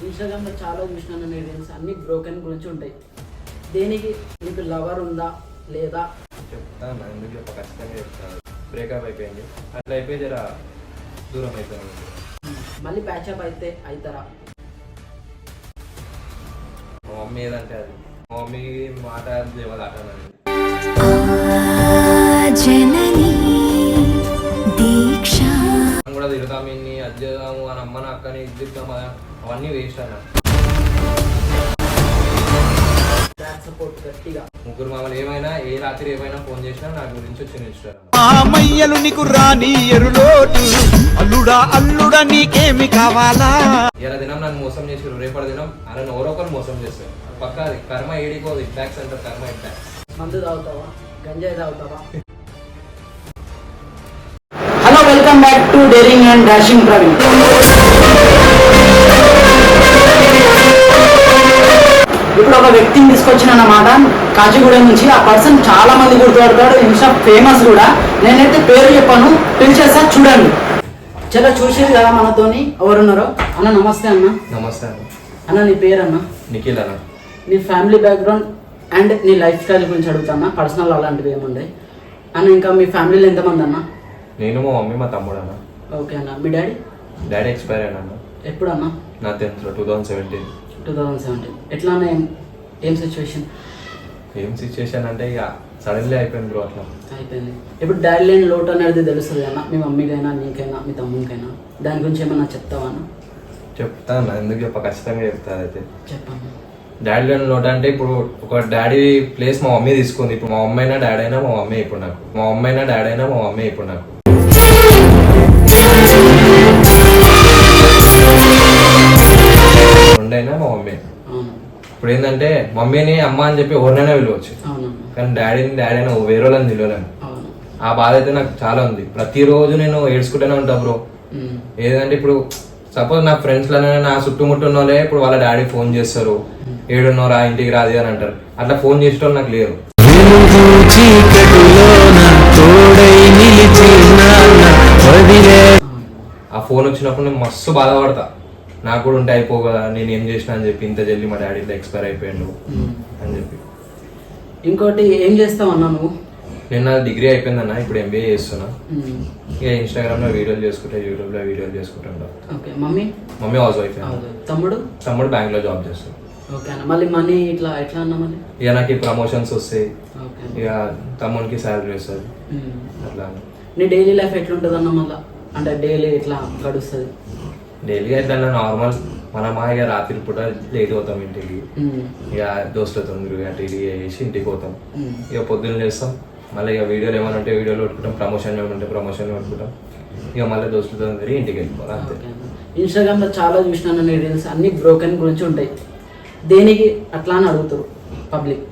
ఇన్స్టాగ్రామ్లో చాలా చూసినాను నేను రీల్స్ అన్ని బ్రోకెన్ గురించి ఉంటాయి. దేనికి నీకు లవర్ ఉందా లేదా చెప్తాను, ఎందుకు చెప్ప ఖచ్చితంగా చెప్తాను. బ్రేకప్ అయిపోయింది, అట్లా అయిపోయి జర దూరం అయిపోయింది. మళ్ళీ ప్యాచప్ అయితే అవుతారా? మా మమ్మీ ఏదంటే అది, మా మమ్మీ మాట లేవదు అటానని. కూడా తిరుగుతాము, ఇన్ని అది చేద్దాము అని అమ్మని అక్కని ఇది తిరుగుతాము, అవన్నీ వేస్ట్ అన్న. సపోర్ట్ గట్టిగా ముగ్గురు మామూలు ఏమైనా ఏ రాత్రి ఏమైనా ఫోన్ చేసినా నా గురించి వచ్చి నిలుస్తారు. నీకు రాని ఎరులోటు అల్లుడా అల్లుడా నీకేమి కావాలా? ఇలా దినం నన్ను మోసం చేసారు, రేపటి దినం అలా ఎవరో ఒకరు మోసం చేస్తారు. పక్క అది కర్మ ఏడిపోదు, ఇంపాక్ట్స్ అంటారు, కర్మ ఇంపాక్ట్స్. మందు తాగుతావా, గంజాయి తాగుతావా? Hello, welcome back to daring and dashing Praveen. ఇప్పుడు ఒక వ్యక్తిని తీసుకొచ్చిన అన్నమాట కాచిగూడ నుంచి. ఆ పర్సన్ చాలా మంది గుర్తుపడతాడు, ఇన్స్టా ఫేమస్ కూడా. నేనైతే పేరు చెప్పాను, పిలిచేస్తా చూడండి. చాలా చూసేది కదా మనతోని ఎవరున్నారో. అన్న నమస్తే అన్న. నమస్తే అన్న. అన్న నీ పేరు అన్న? నిఖిల్ అన్న. నీ ఫ్యామిలీ బ్యాక్గ్రౌండ్ అండ్ నీ లైఫ్ స్టైల్ గురించి అడుగుతాను, పర్సనల్ అలాంటివి ఏముండే అన్న. ఇంకా మీ ఫ్యామిలీలో ఎంతమంది అన్న? నేను, మా మమ్మీ, మా తమ్ముడు అన్న. ఓకే అన్న. మీ డాడీ ఎక్స్పైర్ అయినా అన్న. ఎప్పుడు అన్న? నా 10th 2017. 2017. ఎట్లా అన్న? ఏం సిచ్యువేషన్? ఏం సిచ్యువేషన్ అంటే ఇక సడన్లీ అయిపోయింది బ్రో, అట్లా అయిపోయింది. ఇప్పుడు డాడీ లేని లోటు అనేది తెలుస్తుంది అన్న, మీ మమ్మీకైనా నీకైనా మీ తమ్మునికైనా. దాని గురించి ఏమన్నా చెప్తావా అన్న? చెప్తాను, ఎందుకు చెప్ప ఖచ్చితంగా చెప్తాను. అయితే చెప్పండి. డాడీ లేని లోటు అంటే ఇప్పుడు ఒక డాడీ ప్లేస్ మా మమ్మీ తీసుకుంది. ఇప్పుడు మా మమ్మీ అయినా డాడీ అయినా మా మమ్మీ ఇప్పుడు నాకు. మా మమ్మీ అయినా డాడీ అయినా మా మమ్మీ ఇప్పుడు నాకు. రెండైనా మా మమ్మీ. ఇప్పుడు ఏంటంటే మమ్మీని అమ్మ అని చెప్పి ఎవరినైనా పిలవచ్చు, కానీ డాడీని డాడీ అయినా వేరే వాళ్ళని తెలియలేను. ఆ బాధ అయితే నాకు చాలా ఉంది. ప్రతిరోజు నేను ఏడ్చుకుంటూనే ఉంటా బ్రో. ఏదంటే ఇప్పుడు సపోజ్ నా ఫ్రెండ్స్ లోనే నా చుట్టుముట్టు ఉన్న వాళ్ళే ఇప్పుడు వాళ్ళ డాడీ ఫోన్ చేస్తారు, ఏడున్నోరా ఇంటికి రాదు అని అంటారు. అట్లా ఫోన్ చేసే వాళ్ళు నాకు లేరు. ఆ ఫోన్ వచ్చినప్పుడు నేను మస్తు బాధపడతా. నాకు కూడా ఉంటే అయిపోగా నేను ఏం చేసినా అని చెప్పి, ఇంత జల్లి మా డాడీ ఇట్లా ఎక్స్పైర్ అయిపోయాడు అని చెప్పి. ఇంకోటి ఏం చేస్తావు అన్నా నువ్వు? నేను నా డిగ్రీ అయిపోయిందన్న, ఇప్పుడు MBA చేస్తున్నా. ఇక ఇన్స్టాగ్రామ్ లో వీడియోలు చేసుకుంటా, యూట్యూబ్ లో వీడియోలు చేసుకుంటా. Mummy house wife. తమ్ముడు బ్యాంక్ లో జాబ్ చేస్తాడు. ఓకే అన్న. మళ్ళీ మనీ ఇట్లా ఎట్లా అన్న? మళ్ళీ ఇక నాకు ప్రమోషన్స్ వస్తాయి, ఇక తమ్మునికి శాలరీ వస్తుంది అట్లా. నీ డైలీ లైఫ్ ఎట్లుంటుంది అన్న? మళ్ళీ అంటే డైలీ ఎట్లా గడుస్తుంది? డైలీ అయితే నార్మల్ మనమా ఇక రాత్రి పూట లేట్ అవుతాం ఇంటికి. ఇక దోస్తులతో టీడీ వేసి ఇంటికి పోతాం. ఇక పొద్దున్న చేస్తాం, మళ్ళీ ఇక వీడియోలు ఏమైనా ఉంటే వీడియోలు పెట్టుకుంటాం, ప్రమోషన్ ఏమైనా ఉంటే ప్రమోషన్ పెట్టుకుంటాం. ఇక మళ్ళీ దోస్తులతో తిరిగి ఇంటికి వెళ్ళిపోతాం అంతే. ఇన్స్టాగ్రామ్లో చాలా చూసినాను నేను రీల్స్ అన్ని బ్రోకెన్ గురించి ఉంటాయి. దేనికి అట్లా అని అడుగుతారు పబ్లిక్.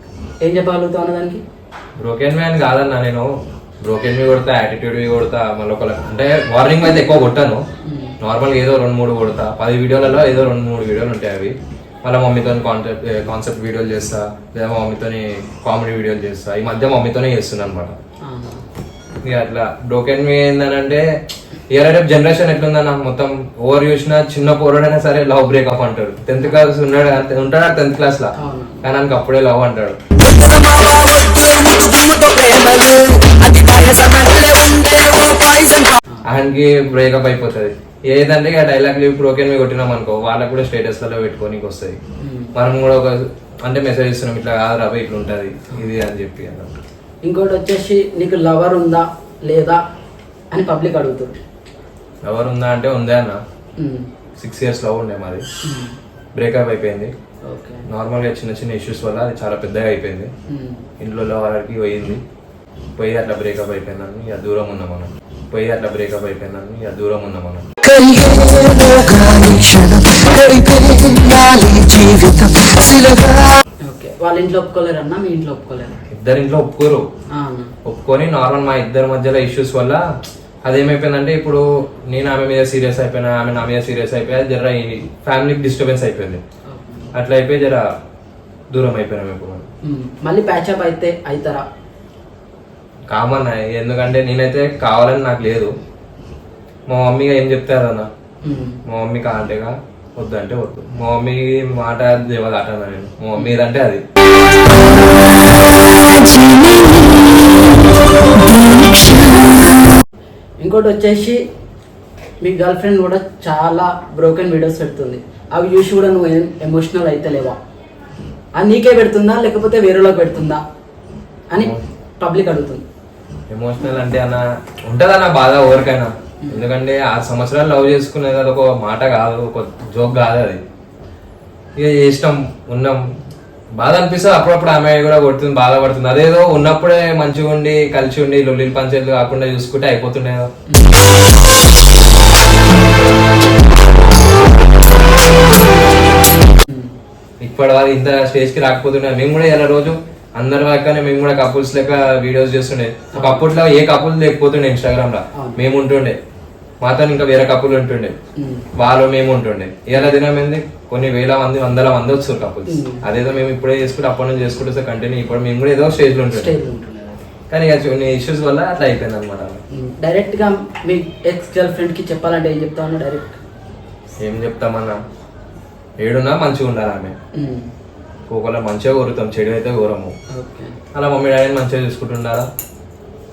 ఏం చెప్పగలుగుతావు అన్న దానికి? బ్రోకెన్ మ్యాన్ కాదన్నా, నేను బ్రోకెన్ మీ కొడతా, యాటిట్యూడ్ మీ కొడతా. మళ్ళీ ఒకళ్ళ అంటే వార్నింగ్ అయితే ఎక్కువ కొట్టాను. నార్మల్గా ఏదో 2-3 కొడతా. 10 వీడియోలలో ఏదో 2-3 వీడియోలు ఉంటాయి అవి. మళ్ళీ మమ్మీతో కాన్సెప్ట్ వీడియోలు చేస్తా, లేదా మమ్మీతో కామెడీ వీడియోలు చేస్తా. ఈ మధ్య మమ్మీతోనే చేస్తున్నా అనమాట. ఇక అట్లా బ్రోకెన్ మీ ఏంటంటే ఇయర్ రేపు జనరేషన్ ఎట్లుందన్న, మొత్తం ఓవర్ చూసిన చిన్న పోరాడైనా సరే లవ్ బ్రేకప్ అంటాడు. 10th క్లాస్ ఉంటాడు 10th క్లాస్ లా, కానీ నాకు అప్పుడే లవ్ అంటాడు. ఆయనకి బ్రేకప్ అయిపోతుంది. ఏదంటే ఇక డైలాగ్ బ్రోకెన్ మీ కొట్టినాం అనుకో, వాళ్ళకి కూడా స్టేటస్ లలో పెట్టుకోనికి వస్తాయి. మనం కూడా ఒక అంటే మెసేజ్ ఇస్తున్నాం, ఇట్లా కాదు రాబోయ్ ఇట్లా ఉంటుంది ఇది అని చెప్పి. ఇంకోటి వచ్చేసి నీకు లవర్ ఉందా లేదా అని పబ్లిక్ అడుగుతుంది. లవర్ ఉందా అంటే ఉందే అన్న. 6 years లవ్ ఉండే మాది, బ్రేకప్ అయిపోయింది. నార్మల్గా చిన్న చిన్న ఇష్యూస్ వల్ల అది చాలా పెద్దగా అయిపోయింది. ఇంట్లో వాళ్ళకి పోయి అట్లా బ్రేకప్ అయిపోయిందని ఇక దూరం ఉన్నాం మనం. వాళ్ళ ఇంట్లో ఒప్పుకోలేరన్నా? మీ ఇంట్లో ఒప్పుకోలేరు? ఇద్దరు ఇంట్లో ఒప్పుకోరు. ఒప్పుకొని నార్మల్ మా ఇద్దరి మధ్యలో ఇష్యూస్ వల్ల అదేమైపోయిందంటే, ఇప్పుడు నేను ఆమె మీద సీరియస్ అయిపోయినా, ఆమె నా మీద సీరియస్ అయిపోయా, జర ఫ్యామిలీకి డిస్టర్బెన్స్ అయిపోయింది. అట్లా అయిపోయి జర దూరం అయిపోయినాం. ఇప్పుడు మళ్ళీ ప్యాచప్ అయితే అవుతారా? కామన్, ఎందుకంటే నేనైతే కావాలని నాకు లేదు. మా మమ్మీగా ఏం చెప్తారన్న, మా మమ్మీ కాంటేగా వద్దంటే వద్దు. మా మమ్మీ మాట దేవద ఆట నేను, మా మమ్మీ ఏదంటే అది. ఇంకోటి వచ్చేసి మీ గర్ల్ ఫ్రెండ్ కూడా చాలా బ్రోకెన్ వీడియోస్ పెడుతుంది. అవి చూసి కూడా నువ్వు ఏం ఎమోషనల్ అయితే లేవా? అది నీకే పెడుతుందా లేకపోతే వేరేలోకి పెడుతుందా అని పబ్లిక్ అడుగుతుంది. ఎమోషనల్ అంటే అన్న ఉంటుందన్న బాధ ఎవరికైనా. ఎందుకంటే 6 సంవత్సరాలు లవ్ చేసుకునేది అది ఒక మాట కాదు, ఒక జోక్ కాదు అది. ఇక ఇష్టం ఉన్నాం, బాధ అనిపిస్తుంది అప్పుడప్పుడు. ఆమె కూడా కొడుతుంది, బాధపడుతుంది. అదేదో ఉన్నప్పుడే మంచిగా ఉండి కలిసి ఉండి లొల్లిలు పంచాయతీలు కాకుండా చూసుకుంటే అయిపోతుండే. ఇప్పటి వాళ్ళు ఇంత స్టేజ్కి రాకపోతుండే. మేము కూడా ఇలా రోజు అందరి లెక్కనే మేము కూడా కపుల్స్ లెక్క వీడియోస్ చేస్తుండే. అప్పట్లో ఏ కపుల్ లేకపోతుండే ఇన్స్టాగ్రామ్ లో, మేము ఉంటుండే. మాతో ఇంకా వేరే కపుల్ ఉంటుండే, వాళ్ళు మేము ఉంటుండే. ఇలా దినం ఏంది కొన్ని వేల మంది 100 మంది వస్తారు కపుల్స్. అదేదో మేము ఇప్పుడే చేసుకుంటే అప్పటి నుంచి చేసుకుంటే కంటిన్యూ. ఇప్పుడు మేము కూడా ఏదో స్టేజ్ లో ఉంటుండే, కానీ ఇక కొన్ని ఇష్యూస్ వల్ల అట్లా అయిపోయింది అనమాట. డైరెక్ట్ గా మీ ఎక్స్ గర్ల్ ఫ్రెండ్ కి చెప్పాలంటే ఏం చెప్తాను? డైరెక్ట్ ఏం చెప్తామన్నా, ఏడున్నా మంచిగా ఉండాలి. ఆమె ఒకవేళ మంచిగా కోరుతాం, చెడు అయితే కోరము. అలా మమ్మీ డాడీని మంచిగా చూసుకుంటుండాలా.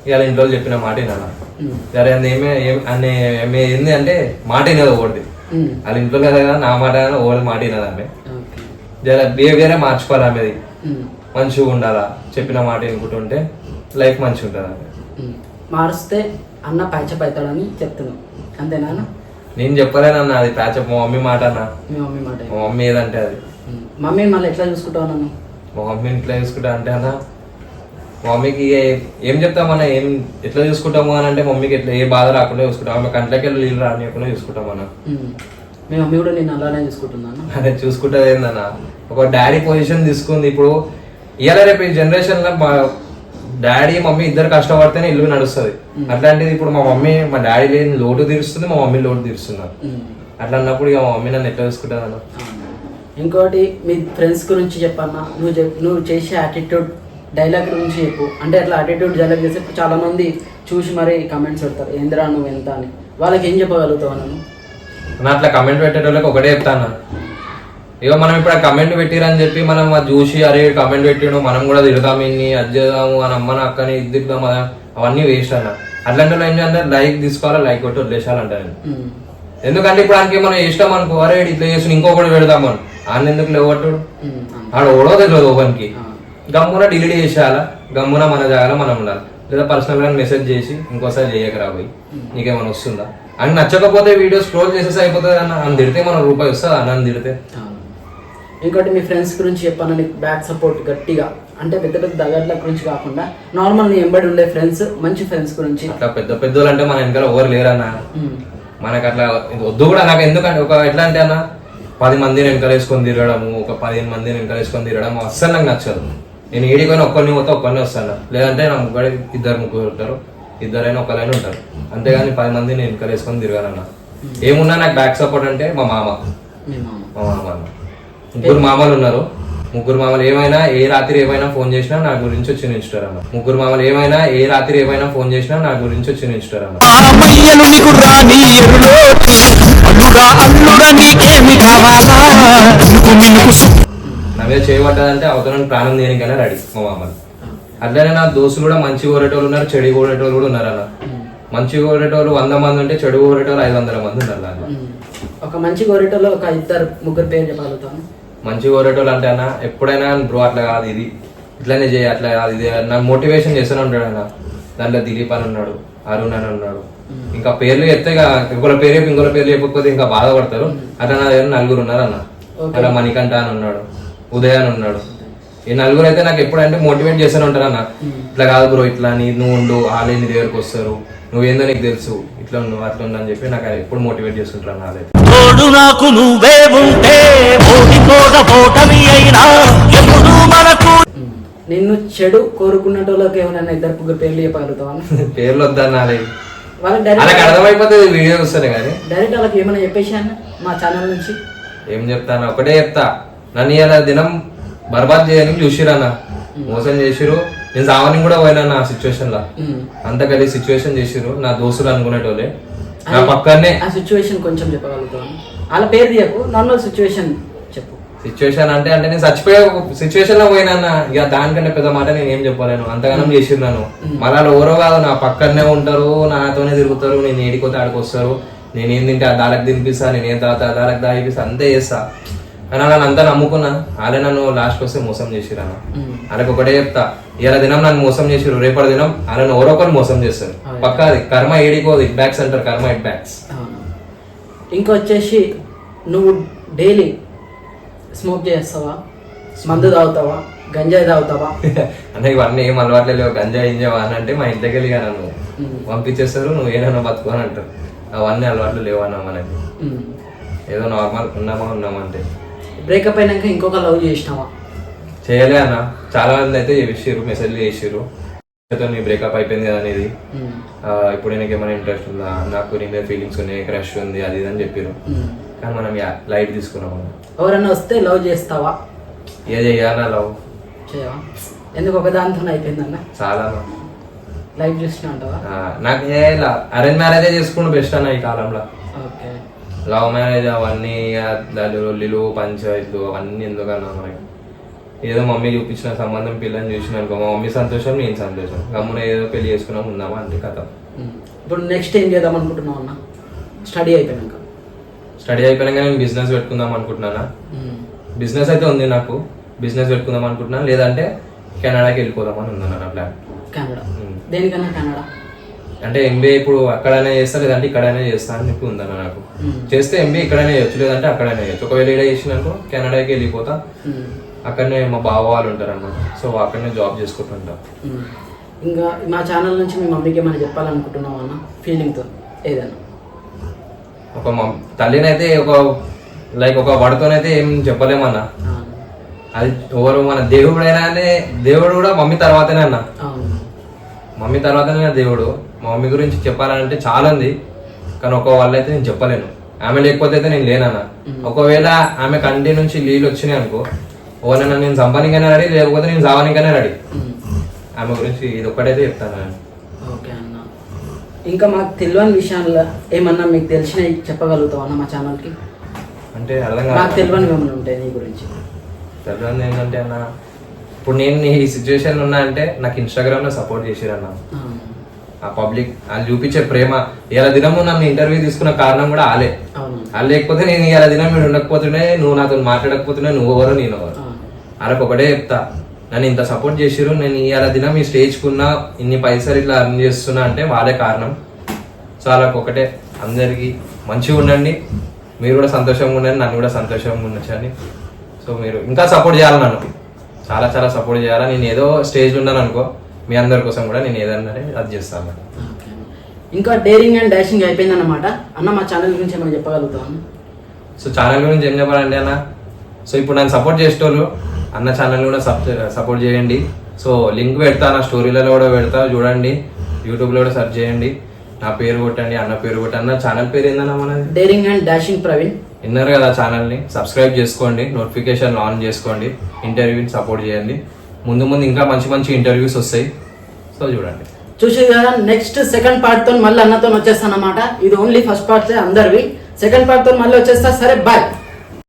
ఇవాళ ఇంట్లో చెప్పిన మాట వినాలా. సరే ఏమే ఏంది అంటే మాట వినదు ఒకటి. వాళ్ళ ఇంట్లో కదా నా మాట ఓడి మాట వినదు. ఆమె జర బిహేవియరే మార్చుకోవాలి. ఆమెది మంచిగా ఉండాలా, చెప్పిన మాట వినుకుంటుంటే లైఫ్ మంచిగా ఉంటుంది. ఆమె మారుస్తే అన్న ప్యాచప్ అవుతాడని చెప్తున్నావు, అంతేనా? నేను చెప్పలేనన్నా, అది ప్యాచప్ మా మమ్మీ మాట అన్న. మీ మమ్మీ మాట? మా మమ్మీ ఏదంటే అది. మమ్మీ మళ్ళీ ఎట్లా చూసుకుంటావు నన్ను? మా మమ్మీని ఎట్లా చూసుకుంటా అంటే అన్న, మా మమ్మీకి ఏం చెప్తామన్నా, ఏం ఎట్లా చూసుకుంటాము అని అంటే మమ్మీకి ఎట్లా ఏ బాధ రాకుండా చూసుకుంటాం. ఆమె కంట్లోకి వెళ్ళి నీళ్ళు రానియకుండా చూసుకుంటామన్నా. మీ మమ్మీ కూడా నేను అలానే చూసుకుంటున్నాను. అదే చూసుకుంటుంది ఏందన్నా, ఒక డాడీ పొజిషన్ తీసుకుంది. ఇప్పుడు ఇవాళ రేపు ఈ జనరేషన్ లో మా డాడీ మమ్మీ ఇద్దరు కష్టపడితేనే ఇల్లు నడుస్తుంది. అట్లాంటిది ఇప్పుడు మా మమ్మీ మా డాడీ లేని లోటు తీరుస్తుంది, మా మమ్మీ లోటు తీరుస్తున్నారు. అట్లా అన్నప్పుడు ఇక మా మమ్మీ నన్ను ఎట్లా చూసుకుంటుంది అన్న. ఇంకోటి మీ ఫ్రెండ్స్ గురించి చెప్పన్నా, నువ్వు చేసే యాటిట్యూడ్ డైలాగ్ గురించి చెప్పు. అంటే అట్లా యాటిట్యూడ్ డైలాగ్ చేస్తే చాలా మంది చూసి మరి కమెంట్స్ పెడతారు, ఏంద్రా నువ్వు ఎంత అని. వాళ్ళకి ఏం చెప్పగలుగుతావు నన్ను? అట్లా కమెంట్ పెట్టేటోళ్ళకి ఒకటే చెప్తాను, ఇక మనం ఇప్పుడు ఆ కమెంట్ పెట్టిరని చెప్పి మనం అది చూసి అరే కమెంట్ పెట్టిడు మనం కూడా తిడతాం, ఇన్ని అది చేద్దాము అని అమ్మని అక్కని ఇది తిడతాం, అవన్నీ వేస్ట్ అన్న. అట్లాంటి వాళ్ళు ఏం చేయాలంటే లైక్ తీసుకోవాలి, లైక్ కొట్టి వదిలేసాలంటారు. ఎందుకంటే ఇప్పుడు ఆయనకి మనం ఇష్టం అనుకో, అరే ఇట్లా చేసి ఇంకొకటి పెడదామని ఆయన ఎందుకు లేవట్టుడు, ఆడ ఓడో తెలియదు ఓపెన్కి. గమ్మున డిలీట్ చేసేయాలా, గమ్మున మన జాగాలో మనం ఉండాలి. లేదా పర్సనల్ గా మెసేజ్ చేసి ఇంకోసారి చేయక రాబోయి నీకేమైనా వస్తుందా అని. నచ్చకపోతే వీడియో స్క్రోల్ చేసేసి అయిపోతుంది అన్న. అని తిడితే మన రూపాయి వస్తుంది అన్న తిడితే. ఇంకోటి మీ ఫ్రెండ్స్ గురించి చెప్పాను, నీకు బ్యాక్ సపోర్ట్ గట్టిగా, అంటే పెద్ద పెద్ద దగడ్ల గురించి కాకుండా నార్మల్ నీ ఎంబడి ఉండే ఫ్రెండ్స్, మంచి ఫ్రెండ్స్ గురించి. అట్లా పెద్ద పెద్దోళ్ళు అంటే మన వెనకాల ఎవరు లేరన్న. మనకు అట్లా వద్దు కూడా. నాకు ఎందుకంటే ఒక ఎట్లా అంటే అన్న, 10 మందిని వెనకాలేసుకొని తిరగడము, ఒక 15 మందిని వెనకాలేసుకొని తిరగడం అస్సలు నాకు నచ్చదు. నేను ఏడిపోయినా ఒక్కరిని పోతే ఒక్కరిని వస్తాను, లేదంటే నా ముగ్గురు 2-3 ఉంటారు, ఇద్దరైనా ఒకరైనా ఉంటారు. అంతేగాని 10 మందిని వెనకాలేసుకొని తిరగాలన్న. ఏమున్నా నాకు బ్యాక్ సపోర్ట్ అంటే మా మామ అన్న. 3 మామలు ఉన్నారు. 3 మామలు ఏమైనా ఏ రాత్రి ఏమైనా ఫోన్ చేసినా నా గురించి వచ్చి నిలుచుతారన్న. 3 మామలు ఏమైనా ఏ రాత్రి ఏమైనా ఫోన్ చేసినా నా గురించి వచ్చి నిలుచుతారన్న. నా మీద చేయబడ్డదంటే అవతలని ప్రాణం దేనికైనా రెడీ మా మామలు. అట్లనే నా దోస్తులు కూడా మంచి కోరేటోళ్ళు ఉన్నారు, చెడు కోరేటోళ్ళు కూడా ఉన్నారు అన్న. మంచి కోరేటోళ్ళు 100 మంది ఉంటే చెడు కోరేటోళ్ళు 500 మంది ఉన్నారు దాంట్లో. ఒక మంచి కోరేటోళ్ళు ఒక 2-3 పేరు చెప్పగలుగుతాను. మంచి కోరేటోళ్ళు అంటే అన్న ఎప్పుడైనా బ్రో అట్లా కాదు, ఇది ఇట్లానే చేయి, అట్లా కాదు ఇది నాకు మోటివేషన్ చేస్తూనే ఉంటాడు అన్న. దాంట్లో దిలీప్ అని ఉన్నాడు, అరుణ్ అని ఉన్నాడు. ఇంకా పేర్లు చెప్తే ఇంకొక పేరు చెప్పి ఇంకొక పేర్లు చెప్పకపోతే ఇంకా బాధపడతారు. అట్లా నా దగ్గర 4 ఉన్నారు అన్న. అలా మణికంఠ అని ఉన్నాడు, ఉదయ్ అని ఉన్నాడు. ఈ 4 అయితే నాకు ఎప్పుడంటే మోటివేట్ చేస్తూనే ఉంటారు అన్న. ఇట్లా కాదు బ్రో, ఇట్లా నువ్వు ఉండు, వాళ్ళే నీ దగ్గరకు వస్తారు, నువ్వేందో నీకు తెలుసు, ఇట్లా ఉండు అట్లా ఉండు అని చెప్పి నాకు ఎప్పుడు మోటివేట్ చేస్తుంటారు అన్న. అదే నాకు నువ్వే ఉంటే నిన్ను చెడు కోరుకున్నటోళ్ళకి ఏమైనా 2-3 పేర్లు చెప్పగలుగుతావా? పేర్లు వద్దన్నా, వాళ్ళకి డైరెక్ట్ అర్థమైపోతుంది వీడియో చూస్తానే కానీ. డైరెక్ట్ వాళ్ళకి ఏమైనా చెప్పేసాను మా ఛానల్ నుంచి. ఏం చెప్తాను, ఒకటే చెప్తా, నన్ను ఇలా దినం బర్బాద్ చేయని చూసిరన్న, మోసం చేసిరు. నేను సావని కూడా పోయినా ఆ సిచ్యువేషన్ లా. అంత కలిసి సిచ్యువేషన్ చేసిరు నా దోస్తులు అనుకునేటోళ్ళే. నా పక్కనే ఆ సిచ్యువేషన్ కొంచెం చెప్పగలుగుతాను. వాళ్ళ పేరు తీయకు, నార్మల్ సిచ్యువేషన్ చెప్పు. సిచ్యువేషన్ అంటే నేను చచ్చిపోయే సిచ్యువేషన్ లో పోయినా ఇక దానికంటే పెద్ద మాట నేను ఏం చెప్పలేను. అంతగానం చేసిన్నాను. మళ్ళీ ఎవరో కాదు, నా పక్కనే ఉంటారు, నాతోనే తిరుగుతారు, నేను ఏడిపోతే ఆడికి వస్తారు, నేను ఏం తింటే దానికి తినిపిస్తా, నేను ఏం తాగుతా దానికి దాగిపిస్తా, అంతే చేస్తా. కానీ అలా అంతా నమ్ముకున్నా. వాళ్ళే నన్ను లాస్ట్ వస్తే మోసం చేసిరు అన్న. వాళ్ళకి ఒకటే చెప్తా, ఇలా దినం నన్ను మోసం చేసిరు, రేపటి దినం వాళ్ళని ఎవరో ఒకరు మోసం చేస్తారు. పక్కా అది కర్మ ఏడికోదు, ఇట్ బ్యాక్స్ అంటారు, కర్మ ఇట్ బ్యాక్స్. ఇంకొచ్చేసి నువ్వు డైలీ స్మోక్ చేస్తావా, మందు తాగుతావా, గంజాయి తాగుతావా? అంటే ఇవన్నీ ఏం అలవాట్లే లేవు. గంజాయి ఇంజావా అని అంటే మా ఇంటికి వెళ్ళి నన్ను పంపించేస్తారు, నువ్వు ఏదైనా బతుకు అని అంటారు. అవన్నీ అలవాట్లు లేవు అన్న మనకి. ఏదో నార్మల్ ఉన్నామంటే. బ్రేకప్ అయినాక ఇంకొక లవ్ చేసినావా? చేయలే అన్న. చాలా మంది అయితే చేసిర్రు, మెసేజ్లు చేసిర్రు, నీ బ్రేకప్ అయిపోయింది కదా అనేది, ఇప్పుడు నీకు ఏమైనా ఇంట్రెస్ట్ ఉందా, నాకు నీ మీద ఫీలింగ్స్ ఉన్నాయి, క్రష్ ఉంది, అది ఇది అని చెప్పారు. కానీ మనం లైట్ తీసుకున్నాం. ఎవరైనా వస్తే లవ్ చేస్తావా? ఏ చెయ్యాలా లవ్ చేయవా? ఎందుకు ఒక దాంతో అయిపోయిందన్న? చాలా లైఫ్ చూసిన అంటావా? నాకు అరేంజ్ మ్యారేజ్ చేసుకుంటూ బెస్ట్ అన్న ఈ కాలంలో. ఓకే. లవ్ మ్యారేజ్ అవన్నీ లొల్లిలు పంచాయతీలు అవన్నీ ఎందుకన్నా మనకి. ఏదో మమ్మీ చూపించిన సంబంధం పిల్లని చూసిన అనుకో, మా మమ్మీ సంతోషం, నేను సంతోషం, గమ్మున ఏదో పెళ్లి చేసుకున్నాం ఉందామా అంటే కథ. ఇప్పుడు నెక్స్ట్ ఏం చేద్దాం అనుకుంటున్నావు అన్న? స్టడీ అయిపోయినాక నేను బిజినెస్ పెట్టుకుందాం అనుకుంటున్నానా. బిజినెస్ అయితే ఉంది నాకు, బిజినెస్ పెట్టుకుందాం అనుకుంటున్నాను. లేదంటే కెనడాకి వెళ్ళిపోదామని ఉందన్న నా ప్లాన్. కెనడా? దేనికన్నా కెనడా? అంటే ఎంబీఏ ఇప్పుడు అక్కడనే చేస్తా, లేదంటే ఇక్కడనే చేస్తా అని చెప్పి ఉందన్న నాకు. చేస్తే ఎంబీఏ ఇక్కడనే చేయొచ్చు, లేదంటే అక్కడనే చేయొచ్చు. ఒకవేళ ఇక్కడ చేసినాకో కెనడాకి వెళ్ళిపోతా. అక్కడనే మా బావ వాళ్ళు ఉంటారు అన్నమాట, సో అక్కడనే జాబ్ చేసుకుంటుంటా. ఇంకా మా ఛానల్ నుంచి మీ మమ్మీకి ఏమైనా చెప్పాలనుకుంటున్నావు అన్న ఫీలింగ్తో ఏదైనా? ఒక తల్లినైతే ఒక వాడితోనైతే ఏం చెప్పలేమన్నా. అది ఎవరు మన దేవుడైనా, దేవుడు కూడా మమ్మీ తర్వాతనే అన్న. మమ్మీ తర్వాతనే దేవుడు. మా మమ్మీ గురించి చెప్పాలంటే చాలా ఉంది, కానీ ఒక వాళ్ళైతే నేను చెప్పలేను. ఆమె లేకపోతే అయితే నేను లేనన్నా. ఒకవేళ ఆమె కంటి నుంచి నీళ్ళు వచ్చినాయి అనుకో, ఓనన్నా నేను చంపనికైనా రెడీ, లేకపోతే నేను చావనికైనా రెడీ. ఆమె గురించి ఇది ఒక్కటైతే చెప్తాను. ఓకే అన్న. ఇంకా మాకు తెలియని విషయాల్లో ఏమన్నా మీకు తెలిసినవి చెప్పగలుగుతావు అన్న మా ఛానల్కి? అంటే అర్థం కాదు, నాకు తెలియని ఏమన్నా ఉంటాయి నీ గురించి? తెలియదు ఏంటంటే అన్న, ఇప్పుడు నేను ఈ సిచ్యువేషన్ ఉన్నా అంటే నాకు ఇన్స్టాగ్రామ్ లో సపోర్ట్ చేసిరన్న. ఆ పబ్లిక్ వాళ్ళు చూపించే ప్రేమ. ఇలా దినము నన్ను ఇంటర్వ్యూ తీసుకున్న కారణం కూడా వాళ్ళే. వాళ్ళు లేకపోతే నేను ఇలా దినం మీరు ఉండకపోతుండే, నువ్వు నాతో మాట్లాడకపోతుండే, నువ్వు ఎవరో నేను ఎవరు. వాళ్ళకి ఒకటే చెప్తా, నన్ను ఇంత సపోర్ట్ చేసిరు, నేను ఇలా దినం ఈ స్టేజ్కున్నా, ఇన్ని పైసలు ఇట్లా అర్న్ చేస్తున్నా అంటే వాళ్ళే కారణం. సో వాళ్ళకి ఒకటే, అందరికీ మంచిగా ఉండండి, మీరు కూడా సంతోషంగా ఉండండి, నన్ను కూడా సంతోషంగా ఉండొచ్చండి. సో మీరు ఇంకా సపోర్ట్ చేయాలి, నన్ను చాలా చాలా సపోర్ట్ చేయాలి. నేను ఏదో స్టేజ్ ఉన్నాను అనుకో, మీ అందరి కోసం కూడా నేను ఏదన్నా అది చేస్తాను. ఇంకా డేరింగ్ అండ్ డాషింగ్ అయిపోయింది అన్నమాట అన్న. మా ఛానల్ గురించి ఏమైనా చెప్పగలుగుతాను? సో ఛానల్ గురించి ఏం చెప్పాలండి అన్న, సో ఇప్పుడు నన్ను సపోర్ట్ చేసేటోళ్ళు అన్న ఛానల్ కూడా సపోర్ట్ చేయండి. సో లింక్ పెడతా, నా స్టోరీలలో కూడా పెడతా, చూడండి. యూట్యూబ్లో కూడా సెర్చ్ చేయండి, నా పేరు కొట్టండి, అన్న పేరు కొట్టండి. అన్న ఛానల్ పేరు ఏందన్నా మనది? Daring and dashing Praveen. విన్నారు కదా, ఛానల్ని సబ్స్క్రైబ్ చేసుకోండి, నోటిఫికేషన్ ఆన్ చేసుకోండి, ఇంటర్వ్యూని సపోర్ట్ చేయండి. ముందు ముందు ఇంకా మంచి మంచి ఇంటర్వ్యూస్ వస్తాయి, సో చూడండి. చూసి కదా, నెక్స్ట్ సెకండ్ పార్ట్ తో మళ్ళీ అన్నతో వచ్చేస్తాను అన్నమాట. ఇది ఓన్లీ ఫస్ట్ పార్ట్ అందరివి. సెకండ్ పార్ట్ తో మళ్ళీ వచ్చేస్తా. సరే, బాయ్.